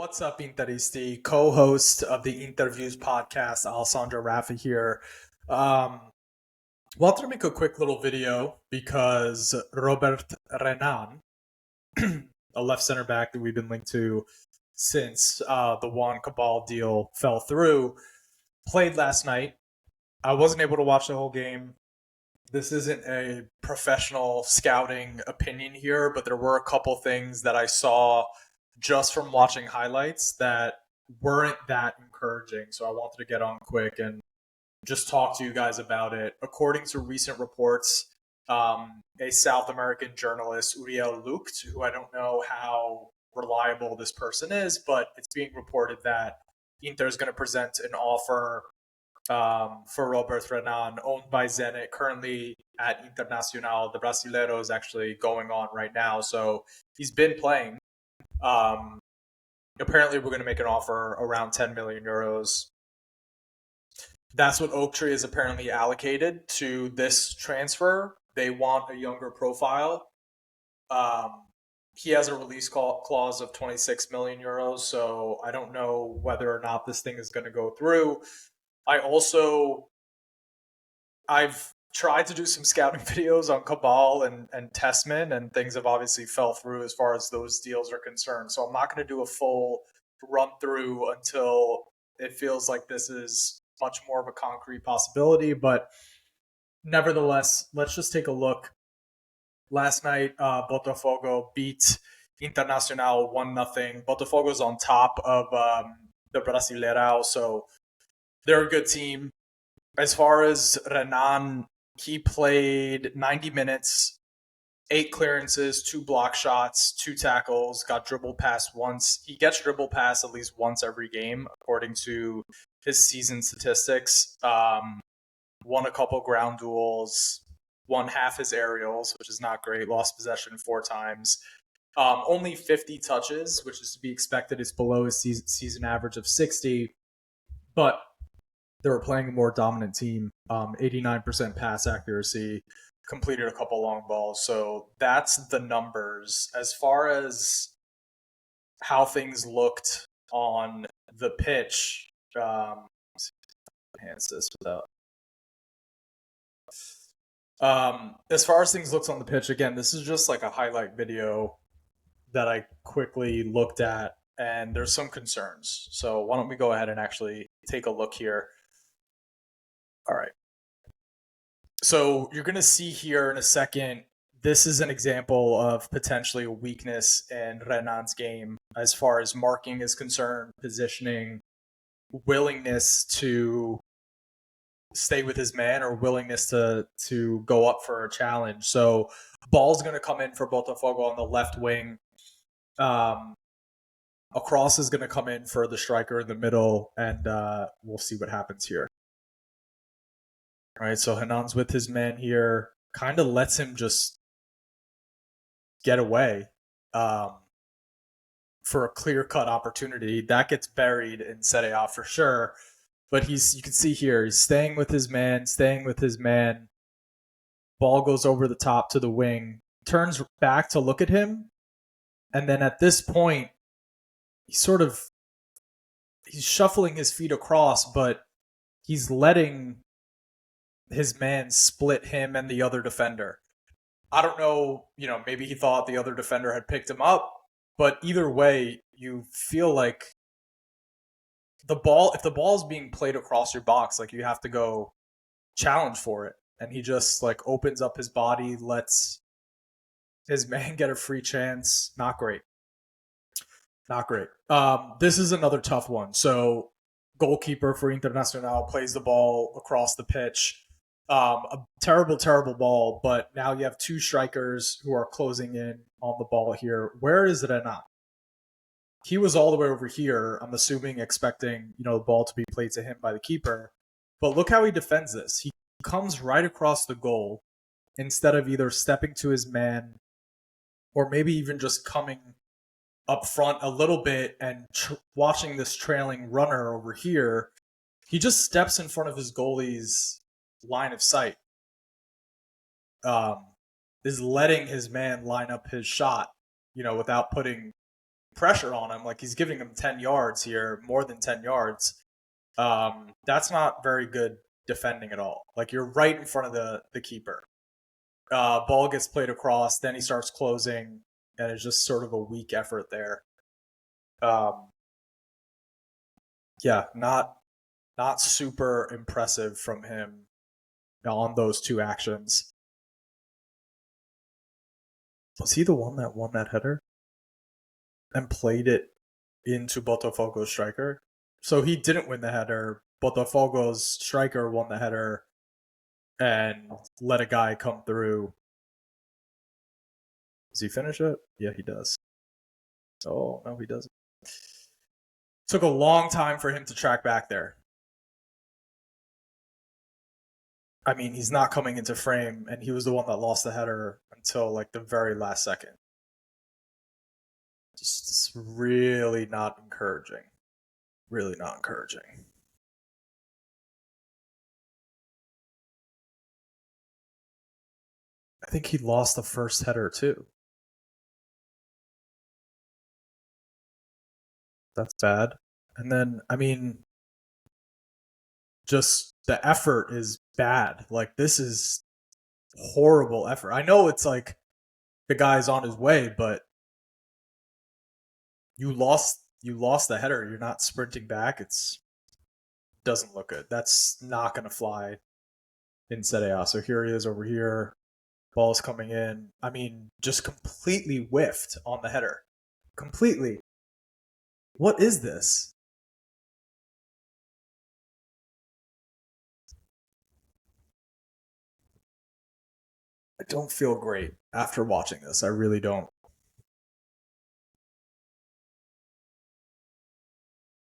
What's up, Interisti? Co-host of the Interviews podcast, Alessandro Raffi here. Um, Wanted to make a quick little video because Robert Renan, a left center back that we've been linked to since the Juan Cabal deal fell through, played last night. I wasn't able to watch the whole game. This isn't a professional scouting opinion here, but there were a couple things that I saw just from watching highlights that weren't that encouraging. So I wanted to get on quick and just talk to you guys about it. According to recent reports, a South American journalist, Uriel Lucht, who I don't know how reliable this person is, but it's being reported that Inter is going to present an offer for Robert Renan, owned by Zenit, currently at Internacional. The Brasileiro is actually going on right now, so he's been playing. Um, Apparently, we're going to make an offer around 10 million euros. That's what Oaktree is apparently allocated to this transfer. They want a younger profile. He has a release clause of 26 million euros, so I don't know whether or not this thing is going to go through. I've tried to do some scouting videos on Cabal and Testman, and things have obviously fell through as far as those deals are concerned. So I'm not going to do a full run through until it feels like this is much more of a concrete possibility. But nevertheless, let's just take a look. Last night, Botafogo beat Internacional 1-0. Botafogo's on top of the Brasileirão, so they're a good team. As far as Renan, he played 90 minutes, 8 clearances, 2 block shots, 2 tackles, got dribble pass once. He gets dribble pass at least once every game, according to his season statistics. Won a couple ground duels, won half his aerials, which is not great. Lost possession 4 times. Only 50 touches, which is to be expected. It's below his season average of 60. But they were playing a more dominant team. 89% pass accuracy, completed a couple long balls. So that's the numbers. As far as how things looked on the pitch, let's see if I can enhance this without. As far as things looked on the pitch, again, this is just like a highlight video that I quickly looked at, and there's some concerns. So why don't we go ahead and actually take a look here. All right. So you're going to see here in a second, this is an example of potentially a weakness in Renan's game as far as marking is concerned, positioning, willingness to stay with his man, or willingness to go up for a challenge. So ball's going to come in for Botafogo on the left wing. A cross is going to come in for the striker in the middle, and we'll see what happens here. All right, so Renan's with his man here, kind of lets him just get away for a clear-cut opportunity. That gets buried in Serie A for sure. But you can see here, he's staying with his man. Ball goes over the top to the wing, turns back to look at him. And then at this point, he's shuffling his feet across, but he's letting his man split him and the other defender. I don't know, maybe he thought the other defender had picked him up, but either way, you feel like if the ball is being played across your box, like, you have to go challenge for it. And he just like opens up his body, lets his man get a free chance. Not great. This is another tough one. So goalkeeper for Internacional plays the ball across the pitch. A terrible ball, but now you have 2 strikers who are closing in on the ball here. Where is Renan? He was all the way over here, I'm assuming, expecting, the ball to be played to him by the keeper. But look how he defends this. He comes right across the goal instead of either stepping to his man or maybe even just coming up front a little bit and watching this trailing runner over here. He just steps in front of his goalie's line of sight. Is letting his man line up his shot, without putting pressure on him. Like he's giving him 10 yards here, more than 10 yards. That's not very good defending at all. Like you're right in front of the keeper. Ball gets played across, then he starts closing, and it's just sort of a weak effort there. Yeah, not super impressive from him on those two actions. Was he the one that won that header and played it into Botafogo's striker? So he didn't win the header. Botafogo's striker won the header and let a guy come through. Does he finish it? Yeah, he does. Oh, no, he doesn't. Took a long time for him to track back there. I mean, he's not coming into frame, and he was the one that lost the header until like the very last second. Just really not encouraging. Really not encouraging. I think he lost the first header too. That's bad. And then, I mean, just the effort is bad. Like, this is horrible effort. I know it's like the guy's on his way, but you lost the header. You're not sprinting back. It's doesn't look good. That's not going to fly in Serie A. So here he is over here. Ball's coming in. I mean, just completely whiffed on the header. Completely. What is this? I don't feel great after watching this. I really don't.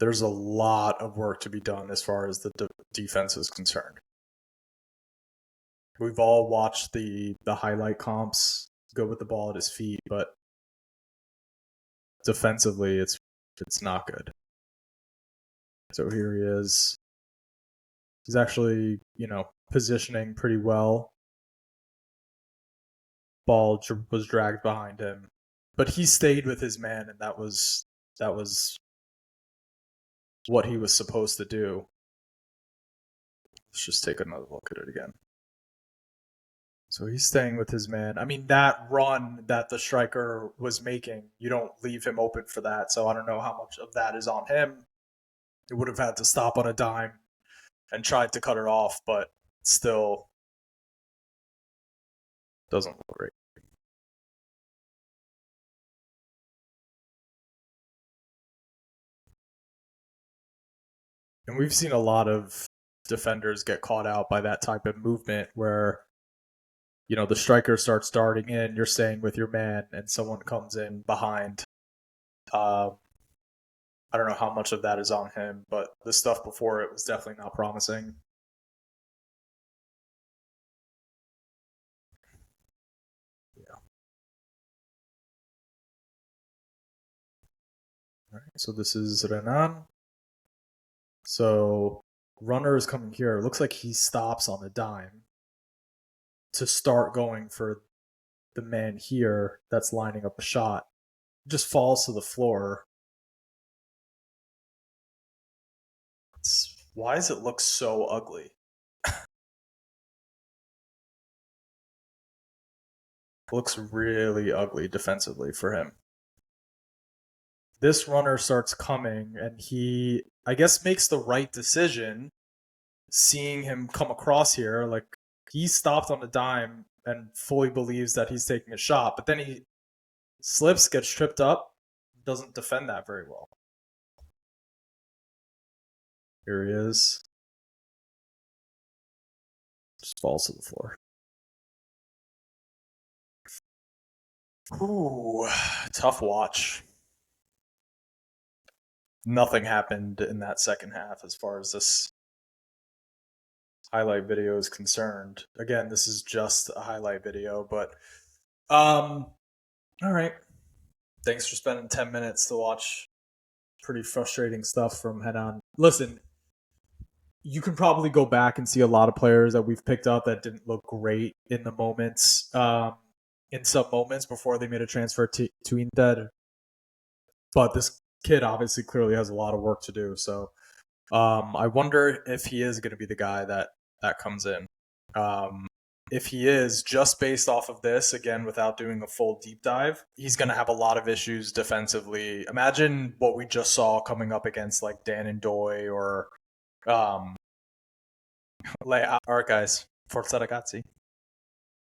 There's a lot of work to be done as far as the defense is concerned. We've all watched the highlight comps go with the ball at his feet, but defensively, it's not good. So here he is. He's actually, positioning pretty well. Ball was dragged behind him, but he stayed with his man, and that was what he was supposed to do. Let's just take another look at it again. So he's staying with his man. I mean, that run that the striker was making, you don't leave him open for that. So I don't know how much of that is on him. He would have had to stop on a dime and tried to cut it off, but still doesn't look great. And we've seen a lot of defenders get caught out by that type of movement where, the striker starts darting in, you're staying with your man, and someone comes in behind. I don't know how much of that is on him, but the stuff before it was definitely not promising. Yeah. All right, so this is Renan. So runner is coming here. It looks like he stops on a dime to start going for the man here that's lining up a shot. Just falls to the floor. Why does it look so ugly? It looks really ugly defensively for him. This runner starts coming, and he, I guess, makes the right decision seeing him come across here. Like, he stopped on a dime and fully believes that he's taking a shot, but then he slips, gets tripped up, doesn't defend that very well. Here he is. Just falls to the floor. Ooh, tough watch. Nothing happened in that second half as far as this highlight video is concerned. Again, this is just a highlight video, but all right. Thanks for spending 10 minutes to watch pretty frustrating stuff from Head On. Listen, you can probably go back and see a lot of players that we've picked up that didn't look great in the moments, in some moments before they made a transfer to Inter. but this kid obviously clearly has a lot of work to do. So I wonder if he is going to be the guy that comes in. Um, if he is, just based off of this, again, without doing a full deep dive, he's going to have a lot of issues defensively. Imagine what we just saw coming up against like Dan and Doy or all right, guys, Forza Ragazzi.